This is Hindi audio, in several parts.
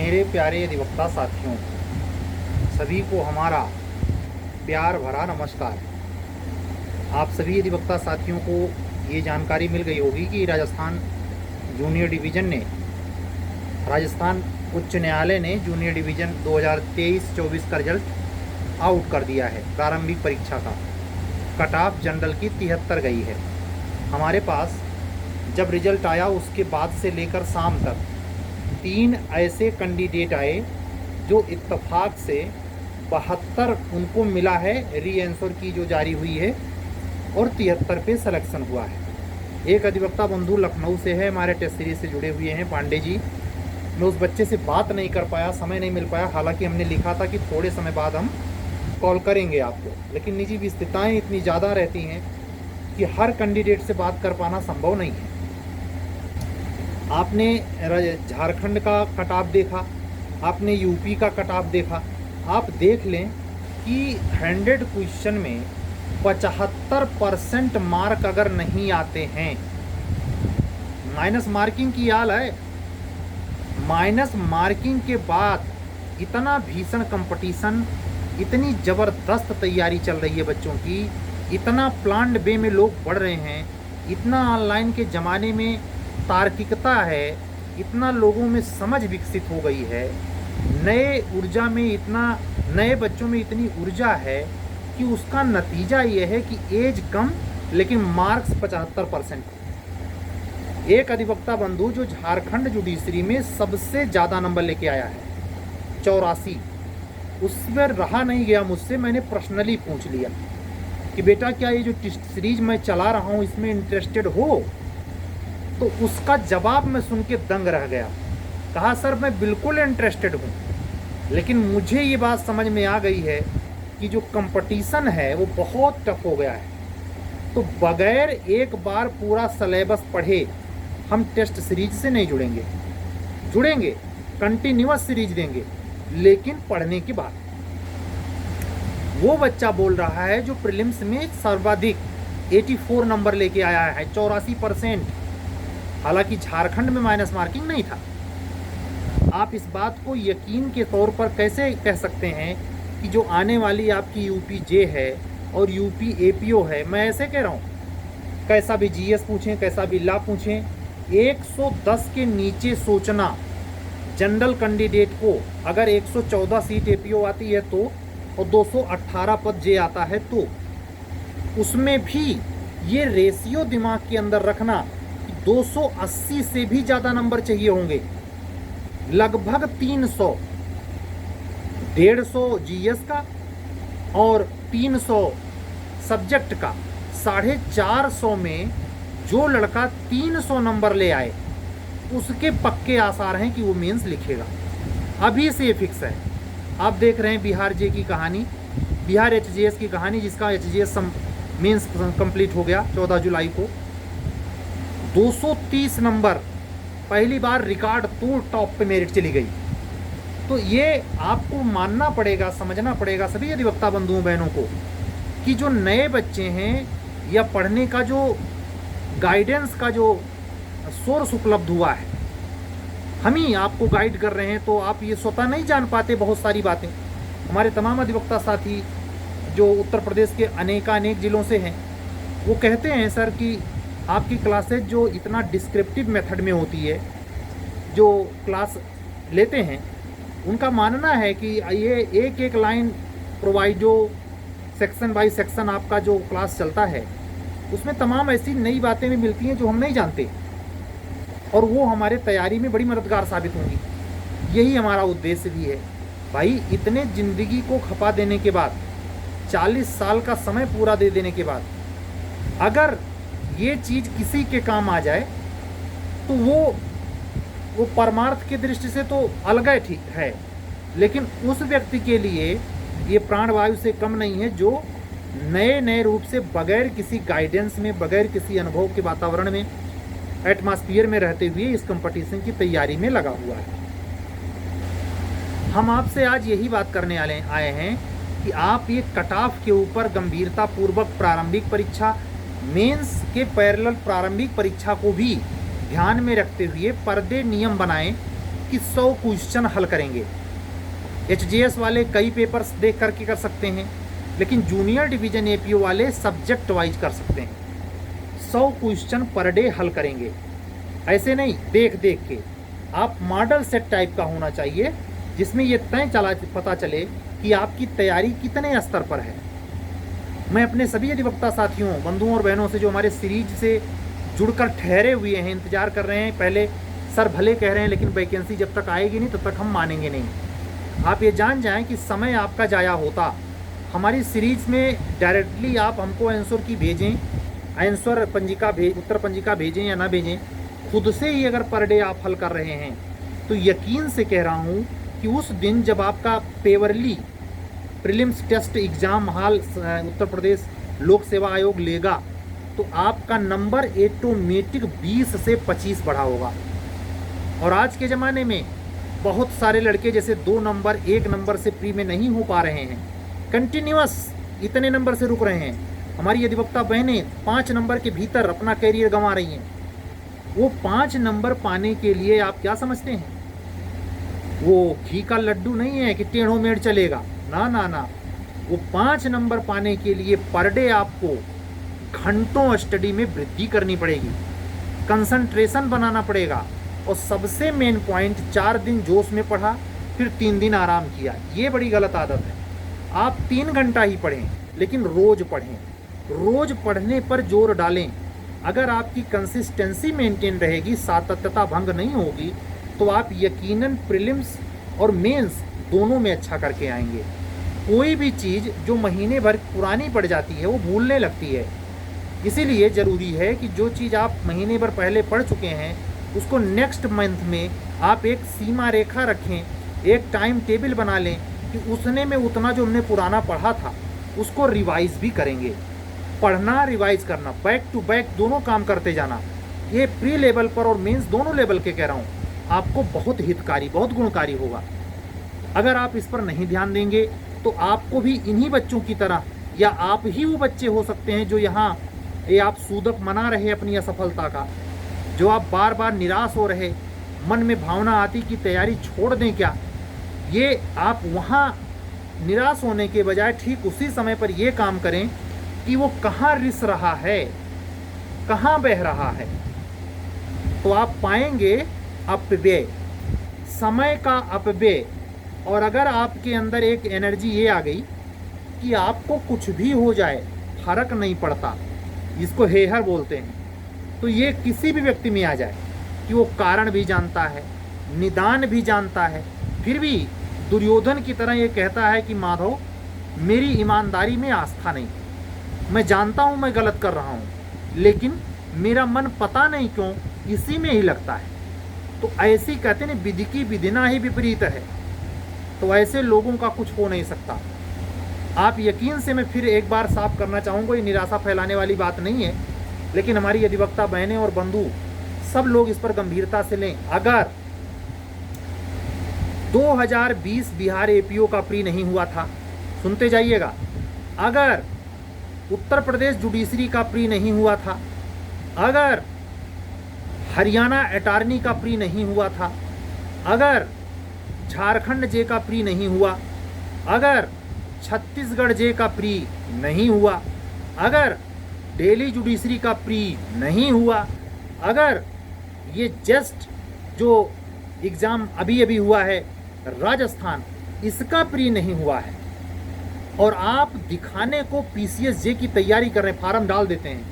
मेरे प्यारे अधिवक्ता साथियों, सभी को हमारा प्यार भरा नमस्कार। आप सभी अधिवक्ता साथियों को ये जानकारी मिल गई होगी कि राजस्थान जूनियर डिवीज़न ने राजस्थान उच्च न्यायालय ने जूनियर डिवीज़न 2023-24 का रिजल्ट आउट कर दिया है। प्रारंभिक परीक्षा का कट ऑफ जनरल की 73 गई है। हमारे पास जब रिजल्ट आया उसके बाद से लेकर शाम तक 3 ऐसे कैंडिडेट आए जो इत्तेफाक से 72 उनको मिला है, री आंसर की जो जारी हुई है, और 73 पे सिलेक्शन हुआ है। एक अधिवक्ता बंधु लखनऊ से है, हमारे टेस्ट सीरीज से जुड़े हुए हैं, पांडे जी। मैं उस बच्चे से बात नहीं कर पाया, समय नहीं मिल पाया। हालांकि हमने लिखा था कि थोड़े समय बाद हम कॉल करेंगे आपको, लेकिन निजी व्यस्तताएं इतनी ज़्यादा रहती हैं कि हर कैंडिडेट से बात कर पाना संभव नहीं है। आपने झारखंड का कट ऑफ देखा, आपने यूपी का कट ऑफ देखा। आप देख लें कि 100 क्वेश्चन में 75% मार्क अगर नहीं आते हैं, माइनस मार्किंग की हाल है। माइनस मार्किंग के बाद इतना भीषण कंपटीशन, इतनी ज़बरदस्त तैयारी चल रही है बच्चों की, इतना प्लान्ड वे में लोग पढ़ रहे हैं, इतना ऑनलाइन के ज़माने में तार्किकता है, इतना लोगों में समझ विकसित हो गई है, नए ऊर्जा में इतना, नए बच्चों में इतनी ऊर्जा है कि उसका नतीजा ये है कि एज कम लेकिन मार्क्स 75%। एक अधिवक्ता बंधु जो झारखंड जुडिशरी में सबसे ज़्यादा नंबर लेके आया है 84, उसमें रहा नहीं गया मुझसे। मैंने पर्सनली पूछ लिया कि बेटा क्या ये जो टेस्ट सीरीज मैं चला रहा हूँ इसमें इंटरेस्टेड हो? तो उसका जवाब मैं सुन के दंग रह गया। कहा सर मैं बिल्कुल इंटरेस्टेड हूँ, लेकिन मुझे ये बात समझ में आ गई है कि जो कंपटीशन है वो बहुत टफ हो गया है। तो बगैर एक बार पूरा सिलेबस पढ़े हम टेस्ट सीरीज से नहीं जुड़ेंगे, कंटिन्यूअस सीरीज देंगे, लेकिन पढ़ने के बाद। वो बच्चा बोल रहा है जो प्रीलिम्स में सर्वाधिक 84 नंबर लेके आया है, 84%। हालांकि झारखंड में माइनस मार्किंग नहीं था। आप इस बात को यकीन के तौर पर कैसे कह सकते हैं कि जो आने वाली आपकी यूपी जे है और यूपी एपीओ है, मैं ऐसे कह रहा हूँ, कैसा भी जीएस पूछें, कैसा भी लॉ पूछें, 110 के नीचे सोचना जनरल कैंडिडेट को, अगर 114 सीट एपीओ आती है तो, और 218 पद जे आता है तो, उसमें भी ये रेशियो दिमाग के अंदर रखना, 280 से भी ज़्यादा नंबर चाहिए होंगे, लगभग 300, 150 जीएस का और 300 सब्जेक्ट का, 450 में जो लड़का 300 नंबर ले आए उसके पक्के आसार हैं कि वो मेंस लिखेगा। अभी से ये फिक्स है। आप देख रहे हैं बिहार जे की कहानी, बिहार एचजीएस की कहानी, जिसका एचजीएस मेंस कंप्लीट हो गया 14 जुलाई को। 230 नंबर पहली बार रिकॉर्ड तोड़ टॉप पे मेरिट चली गई। तो ये आपको मानना पड़ेगा, समझना पड़ेगा सभी अधिवक्ता बंधुओं बहनों को कि जो नए बच्चे हैं या पढ़ने का जो गाइडेंस का जो सोर्स उपलब्ध हुआ है, हम ही आपको गाइड कर रहे हैं, तो आप ये स्वतः नहीं जान पाते बहुत सारी बातें। हमारे तमाम अधिवक्ता साथी जो उत्तर प्रदेश के अनेक ज़िलों से हैं, वो कहते हैं सर कि आपकी क्लासेज जो इतना डिस्क्रिप्टिव मेथड में होती है, जो क्लास लेते हैं, उनका मानना है कि ये एक एक लाइन प्रोवाइड, जो सेक्शन बाय सेक्शन आपका जो क्लास चलता है, उसमें तमाम ऐसी नई बातें भी मिलती हैं जो हम नहीं जानते, और वो हमारे तैयारी में बड़ी मददगार साबित होंगी। यही हमारा उद्देश्य भी है। भाई इतने ज़िंदगी को खपा देने के बाद, 40 साल का समय पूरा दे देने के बाद, अगर ये चीज़ किसी के काम आ जाए तो वो परमार्थ की दृष्टि से तो अलग है, ठीक है, लेकिन उस व्यक्ति के लिए ये प्राणवायु से कम नहीं है जो नए रूप से बगैर किसी गाइडेंस में, बगैर किसी अनुभव के वातावरण में, एटमॉस्फियर में रहते हुए इस कंपटीशन की तैयारी में लगा हुआ है। हम आपसे आज यही बात करने आए हैं कि आप ये कट ऑफ के ऊपर गंभीरता पूर्वक प्रारंभिक परीक्षा, मेंस के पैरेलल प्रारंभिक परीक्षा को भी ध्यान में रखते हुए पर्दे नियम बनाएं कि 100 क्वेश्चन हल करेंगे। HJS वाले कई पेपर्स देख करके कर सकते हैं, लेकिन जूनियर डिवीजन APO वाले सब्जेक्ट वाइज कर सकते हैं। 100 क्वेश्चन पर डे हल करेंगे, ऐसे नहीं देख देख के। आप मॉडल सेट टाइप का होना चाहिए, जिसमें ये पता चले कि आपकी तैयारी कितने स्तर पर है। मैं अपने सभी अधिवक्ता साथियों, बंधुओं और बहनों से जो हमारे सीरीज से जुड़कर ठहरे हुए हैं, इंतजार कर रहे हैं, पहले सर भले कह रहे हैं लेकिन वैकेंसी जब तक आएगी नहीं तब तक हम मानेंगे नहीं। आप ये जान जाएं कि समय आपका जाया होता। हमारी सीरीज में डायरेक्टली आप हमको आंसर की भेजें, आंसर पंजिका उत्तर पंजिका भेजें या ना भेजें, खुद से ही अगर पर डे आप हल कर रहे हैं तो यकीन से कह रहा हूँ कि उस दिन जब आपका पेवरली प्रीलिम्स टेस्ट एग्ज़ाम हाल उत्तर प्रदेश लोक सेवा आयोग लेगा तो आपका नंबर ऑटोमेटिक 20 से 25 बढ़ा होगा। और आज के ज़माने में बहुत सारे लड़के जैसे 2 नंबर 1 नंबर से प्री में नहीं हो पा रहे हैं, कंटिन्यूअस इतने नंबर से रुक रहे हैं। हमारी अधिवक्ता बहनें 5 नंबर के भीतर अपना कैरियर गंवा रही हैं। वो 5 नंबर पाने के लिए आप क्या समझते हैं, वो घी का लड्डू नहीं है कि टेढ़ों मेढ़ चलेगा, ना ना ना। वो 5 नंबर पाने के लिए पर डे आपको घंटों स्टडी में वृद्धि करनी पड़ेगी, कंसंट्रेशन बनाना पड़ेगा। और सबसे मेन पॉइंट, 4 दिन जोश में पढ़ा फिर 3 दिन आराम किया, ये बड़ी गलत आदत है। आप 3 घंटा ही पढ़ें, लेकिन रोज़ पढ़ें, रोज़ पढ़ने पर जोर डालें। अगर आपकी कंसिस्टेंसी मेंटेन रहेगी, सातत्यता भंग नहीं होगी, तो आप यकीनन प्रीलिम्स और मेंस दोनों में अच्छा करके आएंगे। कोई भी चीज़ जो महीने भर पुरानी पड़ जाती है वो भूलने लगती है। इसीलिए ज़रूरी है कि जो चीज़ आप महीने भर पहले पढ़ चुके हैं उसको नेक्स्ट मंथ में आप एक सीमा रेखा रखें, एक टाइम टेबल बना लें कि उसने में उतना जो हमने पुराना पढ़ा था उसको रिवाइज़ भी करेंगे। पढ़ना, रिवाइज़ करना, बैक टू बैक दोनों काम करते जाना, ये प्री लेवल पर और मेंस दोनों लेवल के कह रहा हूँ, आपको बहुत हितकारी, बहुत गुणकारी होगा। अगर आप इस पर नहीं ध्यान देंगे तो आपको भी इन्हीं बच्चों की तरह, या आप ही वो बच्चे हो सकते हैं जो यहाँ ये आप सूदक मना रहे अपनी असफलता का, जो आप बार बार निराश हो रहे, मन में भावना आती कि तैयारी छोड़ दें क्या। ये आप वहाँ निराश होने के बजाय ठीक उसी समय पर ये काम करें कि वो कहाँ रिस रहा है, कहाँ बह रहा है, तो आप पाएंगे अपव्यय, समय का अपव्यय। और अगर आपके अंदर एक एनर्जी ये आ गई कि आपको कुछ भी हो जाए फर्क नहीं पड़ता, जिसको हेहर बोलते हैं, तो ये किसी भी व्यक्ति में आ जाए कि वो कारण भी जानता है, निदान भी जानता है, फिर भी दुर्योधन की तरह ये कहता है कि माधव मेरी ईमानदारी में आस्था नहीं, मैं जानता हूँ मैं गलत कर रहा हूँ, लेकिन मेरा मन पता नहीं क्यों इसी में ही लगता है। तो ऐसी कहते हैं विधि की विधिना ही विपरीत है, तो ऐसे लोगों का कुछ हो नहीं सकता। आप यकीन से, मैं फिर एक बार साफ करना चाहूँगा, ये निराशा फैलाने वाली बात नहीं है, लेकिन हमारी अधिवक्ता बहनें और बंधु सब लोग इस पर गंभीरता से लें। अगर 2020 बिहार APO का प्री नहीं हुआ था, सुनते जाइएगा, अगर उत्तर प्रदेश जुडिशरी का प्री नहीं हुआ था, अगर हरियाणा अटॉर्नी का प्री नहीं हुआ था, अगर झारखंड जे का प्री नहीं हुआ, अगर छत्तीसगढ़ जे का प्री नहीं हुआ, अगर दिल्ली जुडिशरी का प्री नहीं हुआ, अगर ये जस्ट जो एग्ज़ाम अभी अभी हुआ है राजस्थान, इसका प्री नहीं हुआ है, और आप दिखाने को PCS जे की तैयारी कर रहे हैं, फार्म डाल देते हैं,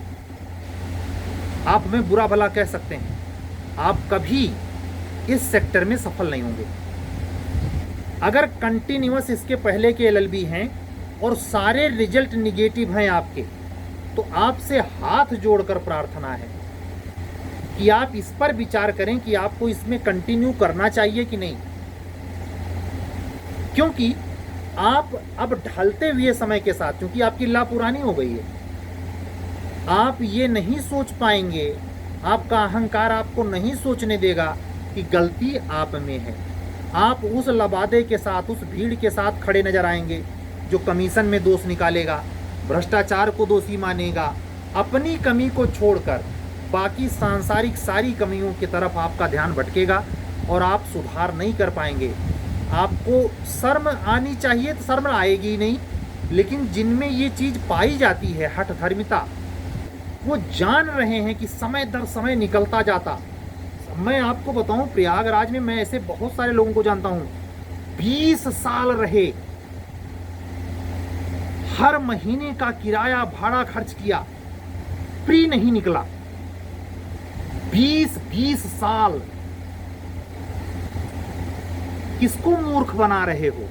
आप हमें बुरा भला कह सकते हैं, आप कभी इस सेक्टर में सफल नहीं होंगे। अगर कंटिन्यूअस इसके पहले के LLB हैं और सारे रिजल्ट निगेटिव हैं आपके, तो आपसे हाथ जोड़कर प्रार्थना है कि आप इस पर विचार करें कि आपको इसमें कंटिन्यू करना चाहिए कि नहीं, क्योंकि आप अब ढलते हुए समय के साथ, क्योंकि आपकी ला पुरानी हो गई है, आप ये नहीं सोच पाएंगे, आपका अहंकार आपको नहीं सोचने देगा कि गलती आप में है। आप उस लबादे के साथ, उस भीड़ के साथ खड़े नजर आएंगे जो कमीशन में दोष निकालेगा, भ्रष्टाचार को दोषी मानेगा, अपनी कमी को छोड़कर बाकी सांसारिक सारी कमियों की तरफ आपका ध्यान भटकेगा, और आप सुधार नहीं कर पाएंगे। आपको शर्म आनी चाहिए तो शर्म आएगी ही नहीं, लेकिन जिनमें ये चीज़ पाई जाती है हठधर्मिता, वो जान रहे हैं कि समय दर समय निकलता जाता। मैं आपको बताऊं, प्रयागराज में मैं ऐसे बहुत सारे लोगों को जानता हूं, 20 साल रहे, हर महीने का किराया भाड़ा खर्च किया, फ्री नहीं निकला। 20 साल किसको मूर्ख बना रहे हो?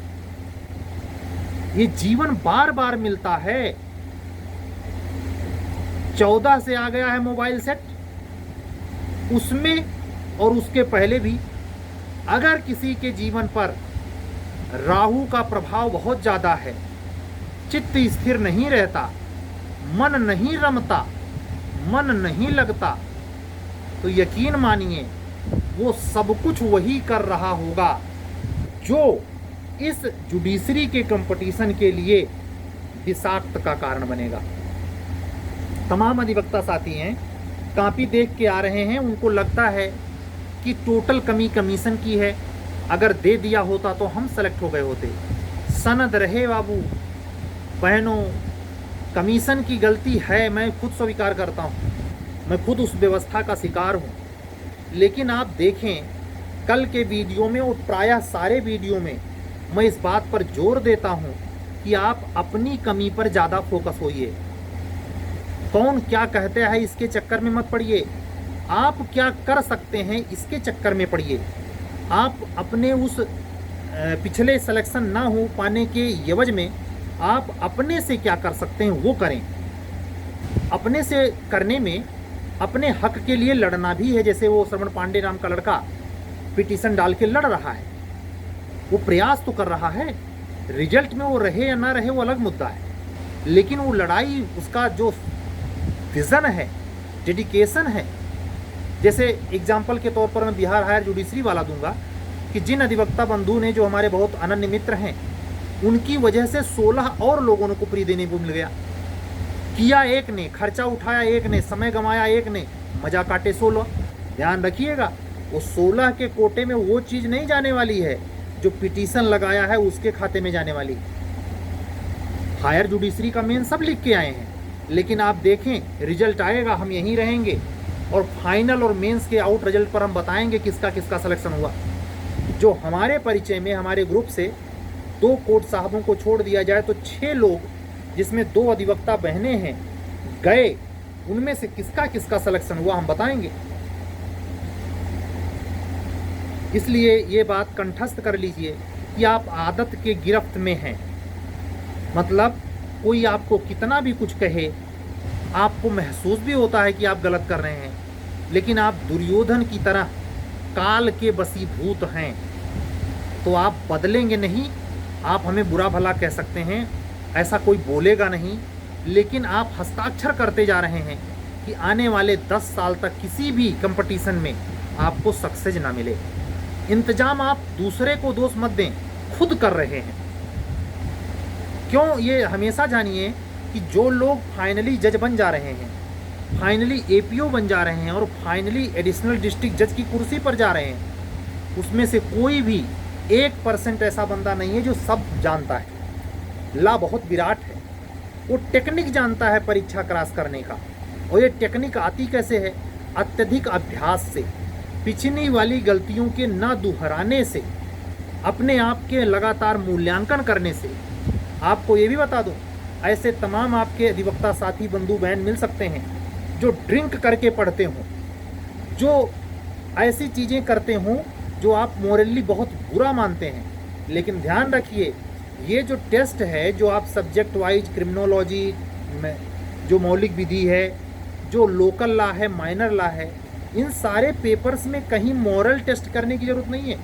ये जीवन बार बार मिलता है। 14 से आ गया है मोबाइल सेट, उसमें और उसके पहले भी अगर किसी के जीवन पर राहु का प्रभाव बहुत ज़्यादा है, चित्त स्थिर नहीं रहता, मन नहीं रमता, मन नहीं लगता, तो यकीन मानिए वो सब कुछ वही कर रहा होगा जो इस जुडिशरी के कंपटीशन के लिए विषाक्त का कारण बनेगा। तमाम अधिवक्ता साथी हैं, कॉपी देख के आ रहे हैं, उनको लगता है कि टोटल कमी कमीशन की है, अगर दे दिया होता तो हम सेलेक्ट हो गए होते। सनद रहे बाबू बहनों, कमीशन की गलती है, मैं खुद स्वीकार करता हूँ, मैं खुद उस व्यवस्था का शिकार हूँ। लेकिन आप देखें कल के वीडियो में और प्रायः सारे वीडियो में मैं इस बात पर जोर देता हूँ कि आप अपनी कमी पर ज़्यादा फोकस होइए। कौन क्या कहते हैं इसके चक्कर में मत पड़िए, आप क्या कर सकते हैं इसके चक्कर में पड़िए। आप अपने उस पिछले सिलेक्शन ना हो पाने के एवज में आप अपने से क्या कर सकते हैं वो करें। अपने से करने में अपने हक के लिए लड़ना भी है। जैसे वो श्रवण पांडे नाम का लड़का पिटीशन डाल के लड़ रहा है, वो प्रयास तो कर रहा है, रिजल्ट में वो रहे या ना रहे वो अलग मुद्दा है, लेकिन वो लड़ाई, उसका जो विज़न है, डेडिकेशन है। जैसे एग्जाम्पल के तौर पर मैं बिहार हायर जुडिशरी वाला दूंगा कि जिन अधिवक्ता बंधु ने, जो हमारे बहुत अनन्य मित्र हैं, उनकी वजह से 16 और लोगों को प्री देने को मिल गया। किया एक ने, खर्चा उठाया एक ने, समय गंवाया एक ने, मजा काटे 16। ध्यान रखिएगा, वो 16 के कोटे में वो चीज़ नहीं जाने वाली है जो पिटीशन लगाया है उसके खाते में जाने वाली। हायर जुडिशरी का मेन सब लिख के आए हैं, लेकिन आप देखें रिजल्ट आएगा, हम यहीं रहेंगे और फाइनल और मेंस के आउट रिजल्ट पर हम बताएंगे किसका किसका सिलेक्शन हुआ। जो हमारे परिचय में, हमारे ग्रुप से 2 कोर्ट साहबों को छोड़ दिया जाए तो 6 लोग, जिसमें 2 अधिवक्ता बहनें हैं, गए, उनमें से किसका किसका सिलेक्शन हुआ हम बताएंगे। इसलिए ये बात कंठस्थ कर लीजिए कि आप आदत के गिरफ्त में हैं। मतलब कोई आपको कितना भी कुछ कहे, आपको महसूस भी होता है कि आप गलत कर रहे हैं, लेकिन आप दुर्योधन की तरह काल के वशीभूत हैं, तो आप बदलेंगे नहीं। आप हमें बुरा भला कह सकते हैं, ऐसा कोई बोलेगा नहीं, लेकिन आप हस्ताक्षर करते जा रहे हैं कि आने वाले 10 साल तक किसी भी कंपटीशन में आपको सक्सेस ना मिले। इंतजाम आप दूसरे को दोष मत दें, खुद कर रहे हैं। क्यों? ये हमेशा जानिए कि जो लोग फाइनली जज बन जा रहे हैं, फाइनली एपीओ बन जा रहे हैं और फाइनली एडिशनल डिस्ट्रिक्ट जज की कुर्सी पर जा रहे हैं, उसमें से कोई भी 1% ऐसा बंदा नहीं है जो सब जानता है। ला बहुत विराट है, वो टेक्निक जानता है परीक्षा क्रॉस करने का, और ये टेक्निक आती कैसे है? अत्यधिक अभ्यास से, पिछली वाली गलतियों के न दोहराने से, अपने आप के लगातार मूल्यांकन करने से। आपको ये भी बता दूं, ऐसे तमाम आपके अधिवक्ता साथी बंधु बहन मिल सकते हैं जो ड्रिंक करके पढ़ते हों, जो ऐसी चीज़ें करते हों जो आप मोरली बहुत बुरा मानते हैं। लेकिन ध्यान रखिए, ये जो टेस्ट है, जो आप सब्जेक्ट वाइज क्रिमिनोलॉजी में जो मौलिक विधि है, जो लोकल लॉ है, माइनर लॉ है, इन सारे पेपर्स में कहीं मॉरल टेस्ट करने की ज़रूरत नहीं है।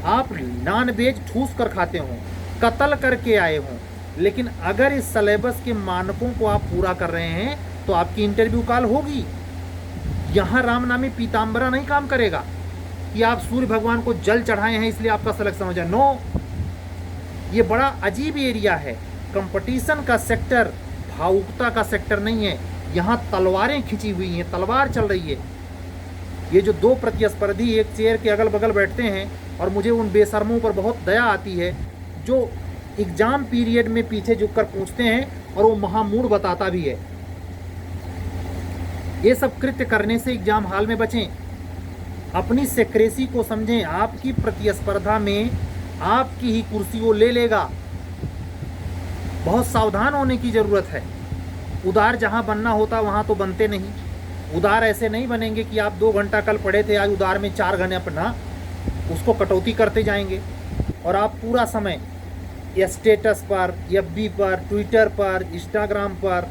आप नॉन वेज ठूस कर खाते हों, कत्ल करके आए हों, लेकिन अगर इस सिलेबस के मानकों को आप पूरा कर रहे हैं तो आपकी इंटरव्यू कॉल होगी। यहाँ राम नामी पीताम्बरा नहीं काम करेगा कि आप सूर्य भगवान को जल चढ़ाए हैं इसलिए आपका सिलेक्शन हो जाए। नो, ये बड़ा अजीब एरिया है। कंपटीशन का सेक्टर भावुकता का सेक्टर नहीं है। यहाँ तलवारें खिंची हुई हैं, तलवार चल रही है। ये जो दो प्रतिस्पर्धी एक चेयर के अगल बगल बैठते हैं, और मुझे उन बेशर्मों पर बहुत दया आती है जो एग्ज़ाम पीरियड में पीछे झुककर पूछते हैं और वो महामूढ़ बताता भी है। ये सब कृत्य करने से एग्जाम हॉल में बचें, अपनी सेक्रेसी को समझें। आपकी प्रतिस्पर्धा में आपकी ही कुर्सी वो ले लेगा। बहुत सावधान होने की ज़रूरत है। उदार जहाँ बनना होता वहाँ तो बनते नहीं। उदार ऐसे नहीं बनेंगे कि आप 2 घंटा कल पढ़े थे, आज उदार में 4 घंटे अपना उसको कटौती करते जाएंगे, और आप पूरा समय या स्टेटस पर, एफबी पर, ट्विटर पर, इंस्टाग्राम पर,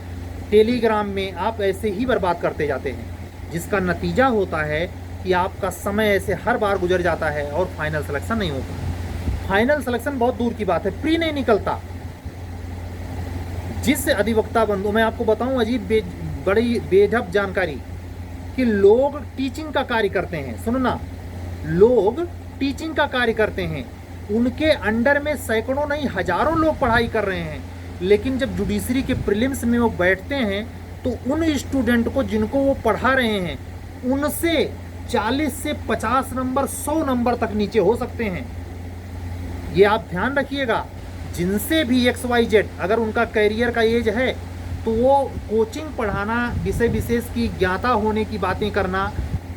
टेलीग्राम में आप ऐसे ही बर्बाद करते जाते हैं, जिसका नतीजा होता है कि आपका समय ऐसे हर बार गुजर जाता है और फाइनल सिलेक्शन नहीं होता। फाइनल सिलेक्शन बहुत दूर की बात है, प्री नहीं निकलता। जिस अधिवक्ता बंधु, मैं आपको बताऊं अजीब बड़ी बेढप जानकारी, कि लोग टीचिंग का कार्य करते हैं। सुनना, लोग टीचिंग का कार्य करते हैं, उनके अंडर में सैकड़ों नहीं हजारों लोग पढ़ाई कर रहे हैं, लेकिन जब जुडिशरी के प्रीलिम्स में वो बैठते हैं तो उन स्टूडेंट को जिनको वो पढ़ा रहे हैं उनसे 40 से 50 नंबर 100 नंबर तक नीचे हो सकते हैं। ये आप ध्यान रखिएगा। जिनसे भी XYZ अगर उनका कैरियर का एज है तो वो कोचिंग पढ़ाना, विषय विशेष की ज्ञाता होने की बातें करना,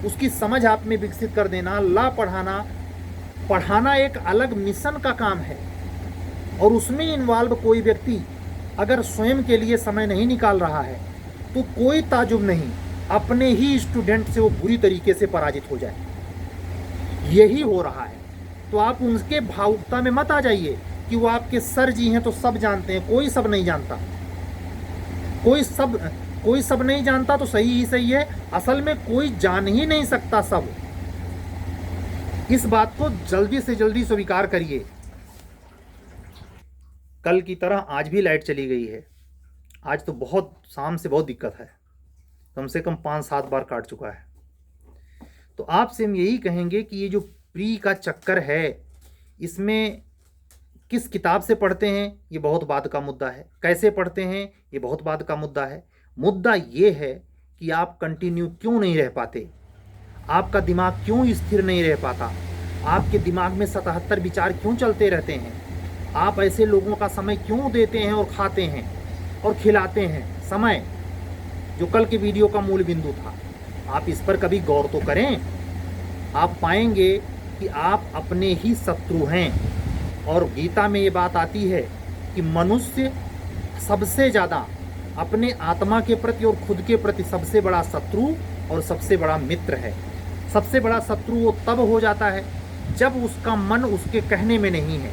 उसकी समझ आप में विकसित कर देना, ला पढ़ाना एक अलग मिशन का काम है। और उसमें इन्वॉल्व कोई व्यक्ति अगर स्वयं के लिए समय नहीं निकाल रहा है तो कोई ताजुब नहीं अपने ही स्टूडेंट से वो बुरी तरीके से पराजित हो जाए। यही हो रहा है। तो आप उनके भावुकता में मत आ जाइए कि वो आपके सर जी हैं तो सब जानते हैं। कोई सब नहीं जानता, कोई सब नहीं जानता तो सही ही सही है। असल में कोई जान ही नहीं सकता सब। इस बात को जल्दी से जल्दी स्वीकार करिए। कल की तरह आज भी लाइट चली गई है। आज तो बहुत शाम से बहुत दिक्कत है, कम से कम 5-7 बार काट चुका है। तो आपसे हम यही कहेंगे कि ये जो प्री का चक्कर है, इसमें किस किताब से पढ़ते हैं ये बहुत बाद का मुद्दा है, कैसे पढ़ते हैं ये बहुत बाद का मुद्दा है। मुद्दा ये है कि आप कंटिन्यू क्यों नहीं रह पाते, आपका दिमाग क्यों स्थिर नहीं रह पाता, आपके दिमाग में 77 विचार क्यों चलते रहते हैं, आप ऐसे लोगों का समय क्यों देते हैं और खाते हैं और खिलाते हैं। समय जो कल के वीडियो का मूल बिंदु था, आप इस पर कभी गौर तो करें। आप पाएंगे कि आप अपने ही शत्रु हैं। और गीता में ये बात आती है कि मनुष्य सबसे ज़्यादा अपने आत्मा के प्रति और खुद के प्रति सबसे बड़ा शत्रु और सबसे बड़ा मित्र है। सबसे बड़ा शत्रु वो तब हो जाता है जब उसका मन उसके कहने में नहीं है,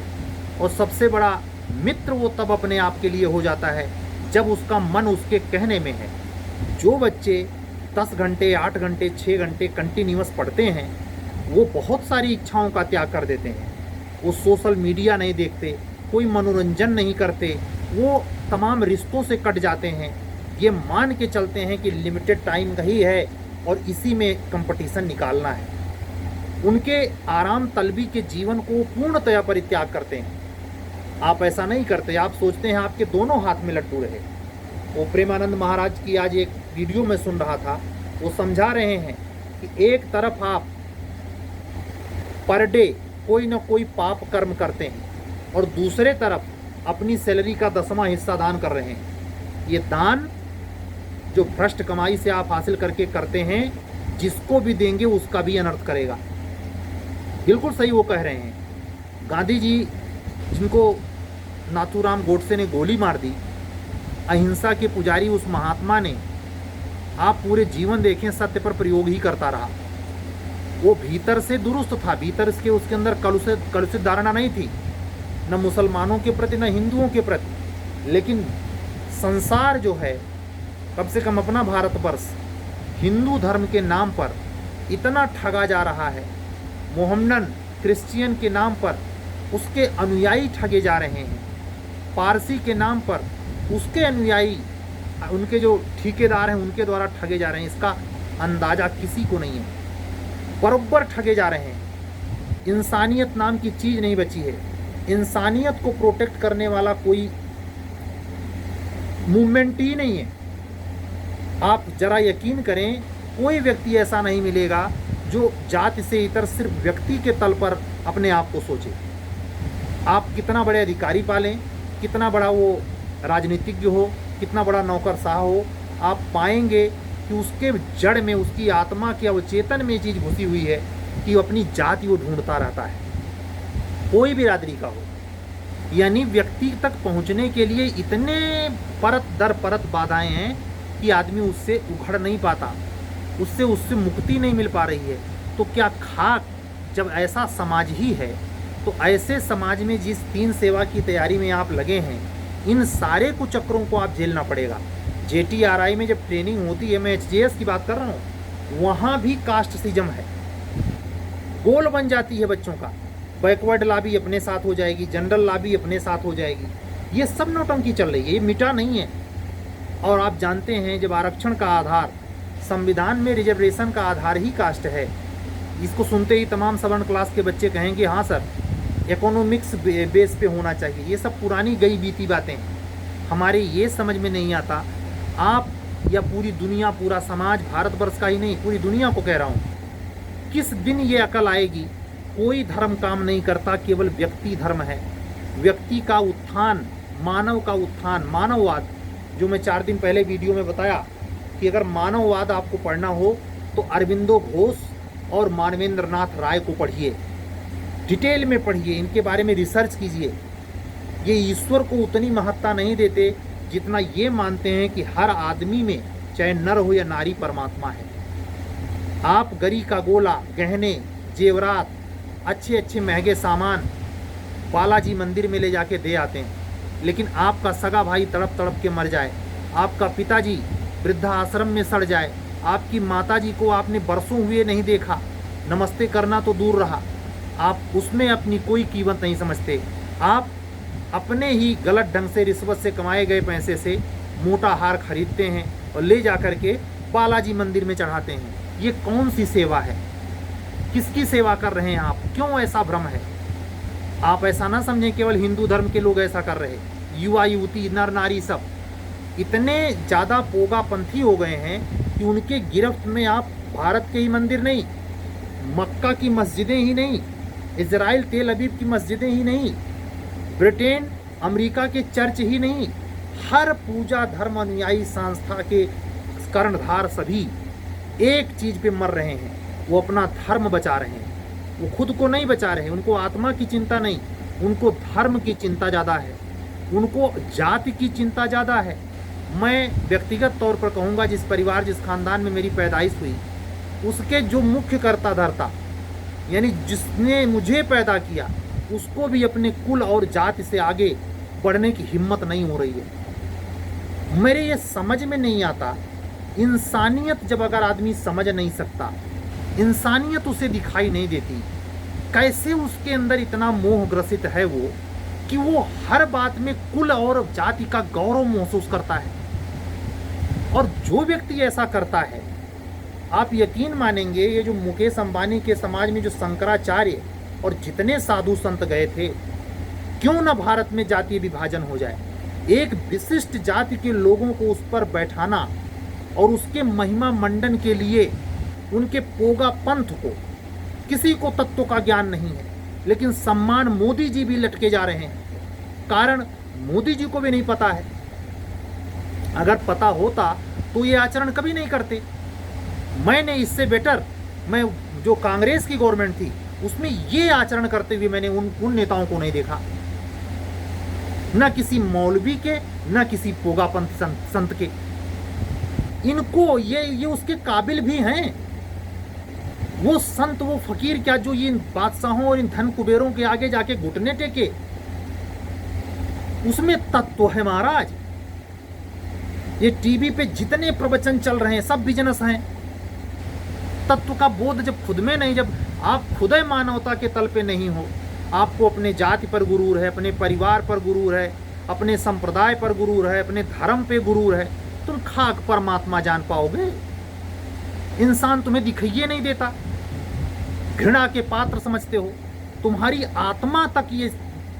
और सबसे बड़ा मित्र वो तब अपने आप के लिए हो जाता है जब उसका मन उसके कहने में है। जो बच्चे 10 घंटे 8 घंटे 6 घंटे कंटिन्यूअस पढ़ते हैं वो बहुत सारी इच्छाओं का त्याग कर देते हैं। वो सोशल मीडिया नहीं देखते, कोई मनोरंजन नहीं करते, वो तमाम रिश्तों से कट जाते हैं। ये मान के चलते हैं कि लिमिटेड टाइम का ही है और इसी में कंपटीशन निकालना है। उनके आराम तलबी के जीवन को पूर्णतया परित्याग करते हैं। आप ऐसा नहीं करते, आप सोचते हैं आपके दोनों हाथ में लड्डू रहे। वो प्रेमानंद महाराज की आज एक वीडियो में सुन रहा था, वो समझा रहे हैं कि एक तरफ आप पर डे कोई ना कोई पाप कर्म करते हैं और दूसरे तरफ अपनी सैलरी का 10वां हिस्सा दान कर रहे हैं। ये दान जो भ्रष्ट कमाई से आप हासिल करके करते हैं, जिसको भी देंगे उसका भी अनर्थ करेगा। बिल्कुल सही वो कह रहे हैं। गांधी जी जिनको नाथूराम गोडसे ने गोली मार दी, अहिंसा के पुजारी उस महात्मा ने, आप पूरे जीवन देखें सत्य पर प्रयोग ही करता रहा। वो भीतर से दुरुस्त था, भीतर उसके अंदर कलुषित धारणा नहीं थी, न मुसलमानों के प्रति न हिंदुओं के प्रति। लेकिन संसार जो है, कम से कम अपना भारतवर्ष, हिंदू धर्म के नाम पर इतना ठगा जा रहा है। मोहम्मदन क्रिश्चियन के नाम पर उसके अनुयायी ठगे जा रहे हैं, पारसी के नाम पर उसके अनुयायी, उनके जो ठेकेदार हैं उनके द्वारा ठगे जा रहे हैं। इसका अंदाज़ा किसी को नहीं है, बरोबर ठगे जा रहे हैं। इंसानियत नाम की चीज़ नहीं बची है। इंसानियत को प्रोटेक्ट करने वाला कोई मूवमेंट ही नहीं है। आप जरा यकीन करें, कोई व्यक्ति ऐसा नहीं मिलेगा जो जाति से इतर सिर्फ व्यक्ति के तल पर अपने आप को सोचे। आप कितना बड़े अधिकारी पालें, कितना बड़ा वो राजनीतिज्ञ हो, कितना बड़ा नौकरशाह हो, आप पाएंगे कि उसके जड़ में, उसकी आत्मा के अवचेतन में चीज़ घुसी हुई है कि वो अपनी जाति वो ढूंढता रहता है, कोई भी बिरादरी का हो। यानी व्यक्ति तक पहुंचने के लिए इतने परत दर परत बाधाएं हैं कि आदमी उससे उखड़ नहीं पाता, उससे मुक्ति नहीं मिल पा रही है। तो क्या खाक जब ऐसा समाज ही है, तो ऐसे समाज में जिस 3 सेवा की तैयारी में आप लगे हैं, इन सारे कुचक्रों को आप झेलना पड़ेगा। JTRI में जब ट्रेनिंग होती है, मैं HJS की बात कर रहा हूँ, वहाँ भी कास्टिज्म है, गोल बन जाती है बच्चों का। बैकवर्ड ला भी अपने साथ हो जाएगी, जनरल ला भी अपने साथ हो जाएगी। ये सब नौटंकी चल रही है, ये मिटा नहीं है। और आप जानते हैं जब आरक्षण का आधार, संविधान में रिजर्वेशन का आधार ही कास्ट है, इसको सुनते ही तमाम सवर्ण क्लास के बच्चे कहेंगे हाँ सर इकोनॉमिक्स बेस पे होना चाहिए। ये सब पुरानी गई बीती बातें, हमारे ये समझ में नहीं आता। आप या पूरी दुनिया, पूरा समाज, भारतवर्ष का ही नहीं पूरी दुनिया को कह रहा हूँ, किस दिन ये अकल आएगी? कोई धर्म काम नहीं करता, केवल व्यक्ति धर्म है। व्यक्ति का उत्थान, मानव का उत्थान, मानववाद, जो मैं 4 दिन पहले वीडियो में बताया कि अगर मानववाद आपको पढ़ना हो तो अरविंदो घोष और मानवेंद्र नाथ राय को पढ़िए, डिटेल में पढ़िए, इनके बारे में रिसर्च कीजिए। ये ईश्वर को उतनी महत्ता नहीं देते जितना ये मानते हैं कि हर आदमी में, चाहे नर हो या नारी, परमात्मा है। आप गरी का गोला, गहने, जेवरात, अच्छे अच्छे महंगे सामान बालाजी मंदिर में ले जाके दे आते हैं, लेकिन आपका सगा भाई तड़प तड़प के मर जाए, आपका पिताजी वृद्धाश्रम में सड़ जाए, आपकी माताजी को आपने बरसों हुए नहीं देखा, नमस्ते करना तो दूर रहा, आप उसमें अपनी कोई कीमत नहीं समझते। आप अपने ही गलत ढंग से रिश्वत से कमाए गए पैसे से मोटा हार खरीदते हैं और ले जा कर के बालाजी मंदिर में चढ़ाते हैं। ये कौन सी सेवा है? किसकी सेवा कर रहे हैं आप? क्यों ऐसा भ्रम है? आप ऐसा ना समझें केवल हिंदू धर्म के लोग ऐसा कर रहे, युवा युवती, नर नारी सब इतने ज़्यादा पोगापंथी हो गए हैं कि उनके गिरफ्त में आप भारत के ही मंदिर नहीं, मक्का की मस्जिदें ही नहीं, इजराइल तेल अवीव की मस्जिदें ही नहीं, ब्रिटेन अमेरिका के चर्च ही नहीं, हर पूजा धर्म अनुयायी संस्था के कर्णधार सभी एक चीज़ पे मर रहे हैं, वो अपना धर्म बचा रहे हैं। वो खुद को नहीं बचा रहे, उनको आत्मा की चिंता नहीं, उनको धर्म की चिंता ज़्यादा है, उनको जाति की चिंता ज़्यादा है। मैं व्यक्तिगत तौर पर कहूँगा, जिस परिवार, जिस खानदान में मेरी पैदाइश हुई, उसके जो मुख्य कर्ता धर्ता, यानी जिसने मुझे पैदा किया, उसको भी अपने कुल और जाति से आगे बढ़ने की हिम्मत नहीं हो रही है। मेरे ये समझ में नहीं आता, इंसानियत जब अगर आदमी समझ नहीं सकता, इंसानियत उसे दिखाई नहीं देती, कैसे उसके अंदर इतना मोह ग्रसित है वो कि वो हर बात में कुल और जाति का गौरव महसूस करता है। और जो व्यक्ति ऐसा करता है, आप यकीन मानेंगे, ये जो मुकेश अंबानी के समाज में जो शंकराचार्य और जितने साधु संत गए थे, क्यों ना भारत में जातीय विभाजन हो जाए, एक विशिष्ट जाति के लोगों को उस पर बैठाना और उसके महिमा मंडन के लिए उनके पोगा पंथ को, किसी को तत्व का ज्ञान नहीं है, लेकिन सम्मान मोदी जी भी लटके जा रहे हैं। कारण मोदी जी को भी नहीं पता है, अगर पता होता तो ये आचरण कभी नहीं करते। मैंने इससे बेटर, मैं जो कांग्रेस की गवर्नमेंट थी उसमें ये आचरण करते हुए मैंने उन नेताओं को नहीं देखा, ना किसी मौलवी के, ना किसी पोगापंथ संत के। इनको ये उसके काबिल भी हैं। वो संत, वो फकीर क्या, जो ये इन बादशाहों और इन धन कुबेरों के आगे जाके घुटने टेके, उसमें तत्व है महाराज। ये टीवी पे जितने प्रवचन चल रहे हैं सब बिजनेस हैं। तत्व का बोध जब खुद में नहीं, जब आप खुद मानवता के तल पे नहीं हो, आपको अपने जाति पर गुरूर है, अपने परिवार पर गुरूर है, अपने संप्रदाय पर गुरूर है, अपने धर्म पे गुरूर है, तुम खाक परमात्मा जान पाओगे? इंसान तुम्हें दिखाइए नहीं देता, घृणा के पात्र समझते हो, तुम्हारी आत्मा तक ये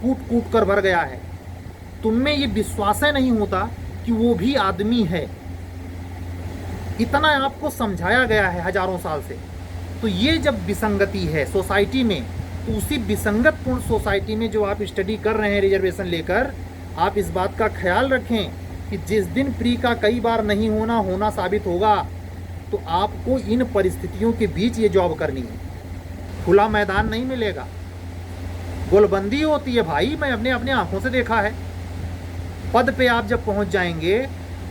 कूट कूट कर भर गया है, तुम में ये विश्वास नहीं होता कि वो भी आदमी है। इतना आपको समझाया गया है हजारों साल से, तो ये जब विसंगति है सोसाइटी में, तो उसी विसंगतपूर्ण सोसाइटी में जो आप स्टडी कर रहे हैं रिजर्वेशन लेकर, आप इस बात का ख्याल रखें कि जिस दिन प्री का कई बार नहीं होना साबित होगा, तो आपको इन परिस्थितियों के बीच ये जॉब करनी है। खुला मैदान नहीं मिलेगा, गोलबंदी होती है भाई, मैं अपने आंखों से देखा है। पद पे आप जब पहुंच जाएंगे,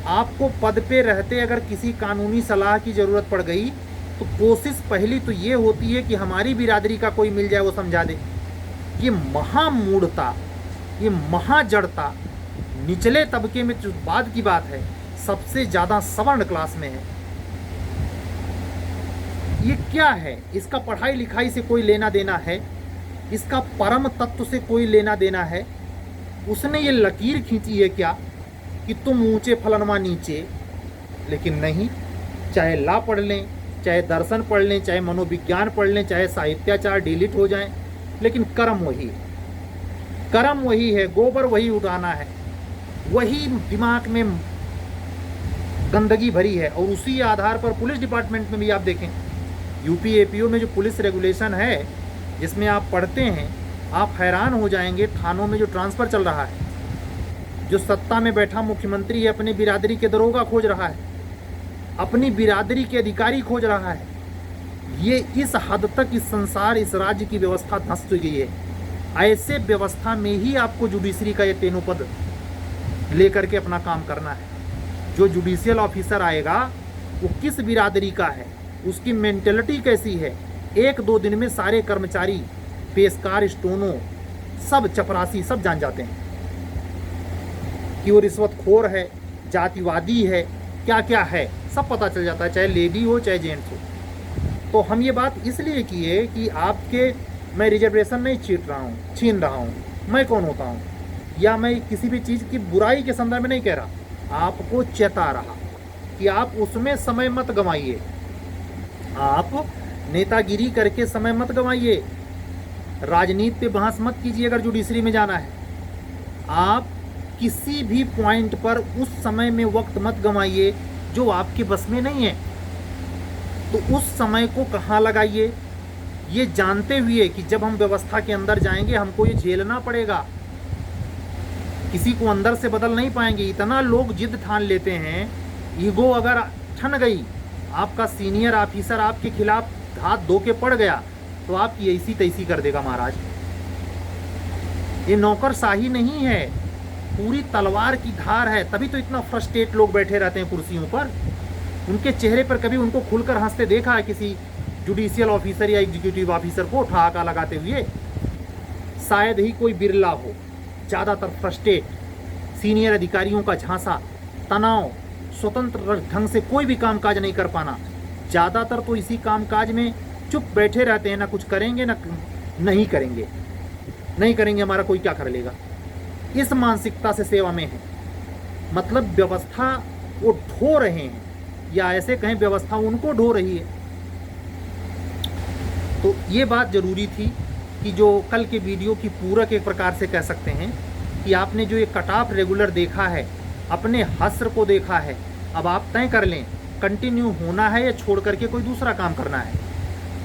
आपको पद पे रहते अगर किसी कानूनी सलाह की ज़रूरत पड़ गई, तो कोशिश पहली तो ये होती है कि हमारी बिरादरी का कोई मिल जाए, वो समझा दे। ये महामूढ़ता, ये महाजड़ता निचले तबके में, जो बाद की बात है, सबसे ज़्यादा सवर्ण क्लास में है। ये क्या है? इसका पढ़ाई लिखाई से कोई लेना देना है? इसका परम तत्व से कोई लेना देना है? उसने ये लकीर खींची है क्या कि तुम ऊंचे फलनमा नीचे? लेकिन नहीं, चाहे ला पढ़ लें, चाहे दर्शन पढ़ लें, चाहे मनोविज्ञान पढ़ लें, चाहे साहित्याचार डिलीट हो जाएं, लेकिन कर्म वही है। कर्म वही है, गोबर वही उठाना है, वही दिमाग में गंदगी भरी है। और उसी आधार पर पुलिस डिपार्टमेंट में भी आप देखें, यूपी एपीओ में जो पुलिस रेगुलेशन है, जिसमें आप पढ़ते हैं, आप हैरान हो जाएंगे। थानों में जो ट्रांसफ़र चल रहा है, जो सत्ता में बैठा मुख्यमंत्री है अपनी बिरादरी के दरोगा खोज रहा है, अपनी बिरादरी के अधिकारी खोज रहा है। ये इस हद तक इस संसार, इस राज्य की व्यवस्था धंस गई है। ऐसे व्यवस्था में ही आपको जुडिशरी का ये तीनों पद लेकर के अपना काम करना है। जो जुडिशियल ऑफिसर आएगा वो किस बिरादरी का है, उसकी मेंटेलिटी कैसी है, 1-2 दिन में सारे कर्मचारी, पेशकार, स्टोनो, सब चपरासी सब जान जाते हैं कि वो रिश्वतखोर है, जातिवादी है, क्या क्या है, सब पता चल जाता है, चाहे लेडी हो चाहे जेंट्स हो। तो हम ये बात इसलिए किए कि आपके, मैं रिजर्वेशन नहीं छीन रहा हूँ, मैं कौन होता हूँ, या मैं किसी भी चीज़ की बुराई के संदर्भ में नहीं कह रहा, आपको चेता रहा कि आप उसमें समय मत गंवाइए, आप नेतागिरी करके समय मत गंवाइए, राजनीति पे बहस मत कीजिए। अगर जुडिशरी में जाना है, आप किसी भी पॉइंट पर उस समय में वक्त मत गंवाइए जो आपके बस में नहीं है। तो उस समय को कहाँ लगाइए, ये जानते हुए कि जब हम व्यवस्था के अंदर जाएंगे हमको ये झेलना पड़ेगा, किसी को अंदर से बदल नहीं पाएंगे। इतना लोग जिद ठान लेते हैं, ईगो अगर ठन गई, आपका सीनियर ऑफिसर आपके खिलाफ हाथ धो के पड़ गया, तो आपकी ऐसी तैसी कर देगा महाराज। ये नौकरशाही नहीं है, पूरी तलवार की धार है। तभी तो इतना फ्रस्ट्रेट लोग बैठे रहते हैं कुर्सियों पर। उनके चेहरे पर कभी उनको खुलकर हंसते देखा है किसी जुडिशियल ऑफिसर या एग्जीक्यूटिव ऑफिसर को ठहाका लगाते हुए? शायद ही कोई बिरला हो। ज़्यादातर फ्रस्ट्रेट, सीनियर अधिकारियों का झांसा, तनाव, स्वतंत्र ढंग से कोई भी कामकाज नहीं कर पाना, ज़्यादातर तो इसी कामकाज में चुप बैठे रहते हैं, ना कुछ करेंगे ना नहीं करेंगे, नहीं करेंगे हमारा कोई क्या कर लेगा, इस मानसिकता से सेवा में है। मतलब व्यवस्था वो ढो रहे हैं, या ऐसे कहें व्यवस्था उनको ढो रही है। तो ये बात ज़रूरी थी कि जो कल के वीडियो की पूरक एक प्रकार से कह सकते हैं कि आपने जो ये कट ऑफ रेगुलर देखा है, अपने हस्र को देखा है, अब आप तय कर लें कंटिन्यू होना है या छोड़ करके कोई दूसरा काम करना है।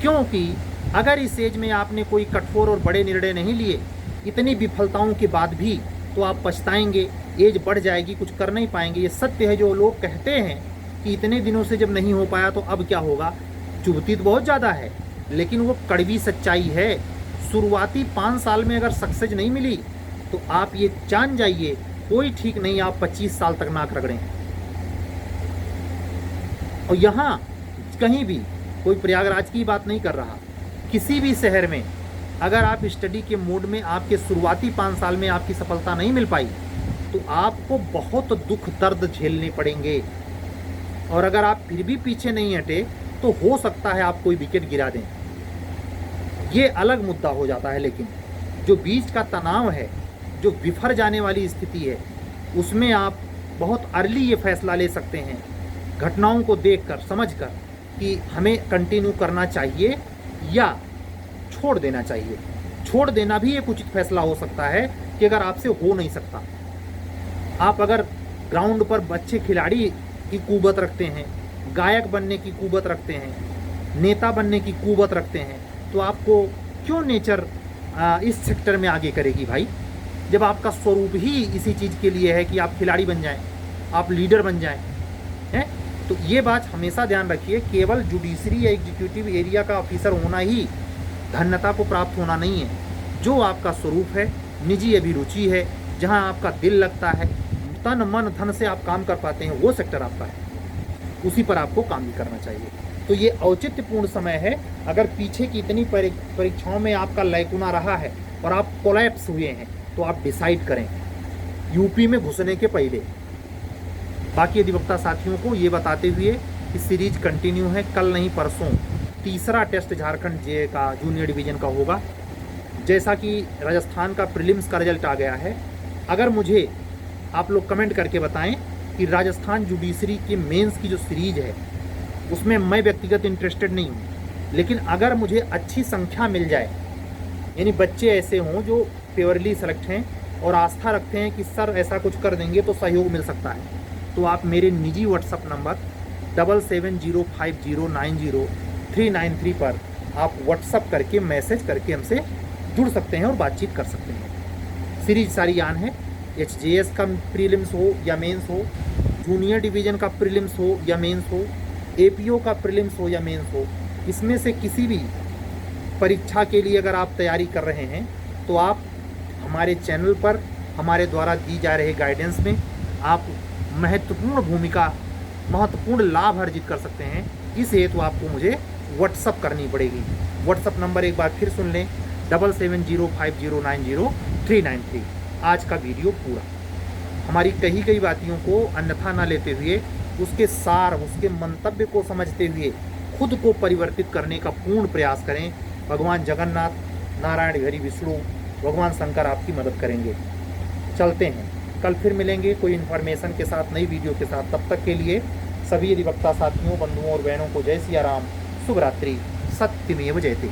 क्योंकि अगर इस एज में आपने कोई कठोर और बड़े निर्णय नहीं लिए, इतनी विफलताओं के बाद भी, तो आप पछताएंगे, एज बढ़ जाएगी, कुछ कर नहीं पाएंगे। ये सत्य है। जो लोग कहते हैं कि इतने दिनों से जब नहीं हो पाया तो अब क्या होगा, चुभती तो बहुत ज़्यादा है, लेकिन वो कड़वी सच्चाई है। शुरुआती 5 साल में अगर सक्सेस नहीं मिली, तो आप ये जान जाइए कोई ठीक नहीं, आप 25 साल तक नाक रगड़ें। और यहाँ कहीं भी कोई प्रयागराज की बात नहीं कर रहा, किसी भी शहर में अगर आप स्टडी के मोड में आपके शुरुआती 5 साल में आपकी सफलता नहीं मिल पाई, तो आपको बहुत दुख दर्द झेलने पड़ेंगे। और अगर आप फिर भी पीछे नहीं हटे, तो हो सकता है आप कोई विकेट गिरा दें, ये अलग मुद्दा हो जाता है। लेकिन जो बीच का तनाव है, जो बिफर जाने वाली स्थिति है, उसमें आप बहुत अर्ली ये फैसला ले सकते हैं, घटनाओं को देखकर, समझकर, कि हमें कंटिन्यू करना चाहिए या छोड़ देना चाहिए। छोड़ देना भी एक उचित फैसला हो सकता है कि अगर आपसे हो नहीं सकता, आप अगर ग्राउंड पर अच्छे खिलाड़ी की कुव्वत रखते हैं, गायक बनने की कुव्वत रखते हैं, नेता बनने की कुवत रखते हैं, तो आपको क्यों नेचर इस सेक्टर में आगे करेगी भाई? जब आपका स्वरूप ही इसी चीज़ के लिए है कि आप खिलाड़ी बन जाएं, आप लीडर बन जाएं, हैं? तो ये बात हमेशा ध्यान रखिए, केवल जुडिशरी या एग्जीक्यूटिव एरिया का ऑफिसर होना ही धन्यता को प्राप्त होना नहीं है। जो आपका स्वरूप है, निजी अभिरुचि है, जहां आपका दिल लगता है, तन मन धन से आप काम कर पाते हैं, वो सेक्टर आपका है, उसी पर आपको काम भी करना चाहिए। तो ये औचित्यपूर्ण समय है। अगर पीछे की इतनी परीक्षाओं में आपका लैकुना रहा है और आप कोलैप्स हुए हैं, तो आप डिसाइड करें यूपी में घुसने के पहले। बाकी अधिवक्ता साथियों को ये बताते हुए कि सीरीज कंटिन्यू है, कल नहीं परसों तीसरा टेस्ट झारखंड जे का जूनियर डिवीज़न का होगा। जैसा कि राजस्थान का प्रीलिम्स का रिजल्ट आ गया है, अगर मुझे आप लोग कमेंट करके बताएं कि राजस्थान जुडिशरी के मेंस की जो सीरीज है उसमें मैं व्यक्तिगत इंटरेस्टेड नहीं हूँ, लेकिन अगर मुझे अच्छी संख्या मिल जाए, यानी बच्चे ऐसे हों जो प्योरली सेलेक्ट हैं और आस्था रखते हैं कि सर ऐसा कुछ कर देंगे तो सहयोग मिल सकता है, तो आप मेरे निजी व्हाट्सअप नंबर 7705090393 पर आप व्हाट्सअप करके मैसेज करके हमसे जुड़ सकते हैं और बातचीत कर सकते हैं। सीरीज सारी आन है, एचजेएस का प्रीलिम्स हो या मेंस हो, जूनियर डिवीज़न का प्रीलिम्स हो या मेंस हो, एपीओ का प्रीलिम्स हो या मेंस हो, इसमें से किसी भी परीक्षा के लिए अगर आप तैयारी कर रहे हैं तो आप हमारे चैनल पर हमारे द्वारा दी जा रहे गाइडेंस में आप महत्वपूर्ण लाभ अर्जित कर सकते हैं। इस हेतु आपको मुझे व्हाट्सअप करनी पड़ेगी। व्हाट्सअप नंबर एक बार फिर सुन लें, 7705090393। आज का वीडियो पूरा, हमारी कही गई बातियों को अन्यथा ना लेते हुए, उसके सार, उसके मंतव्य को समझते हुए खुद को परिवर्तित करने का पूर्ण प्रयास करें। भगवान जगन्नाथ, नारायण हरि विष्णु, भगवान शंकर आपकी मदद करेंगे। चलते हैं, कल फिर मिलेंगे कोई इन्फॉर्मेशन के साथ, नई वीडियो के साथ। तब तक के लिए सभी अधिवक्ता साथियों, बंधुओं और बहनों को जय सिया राम, शुभ रात्रि, सत्यमेव जयते।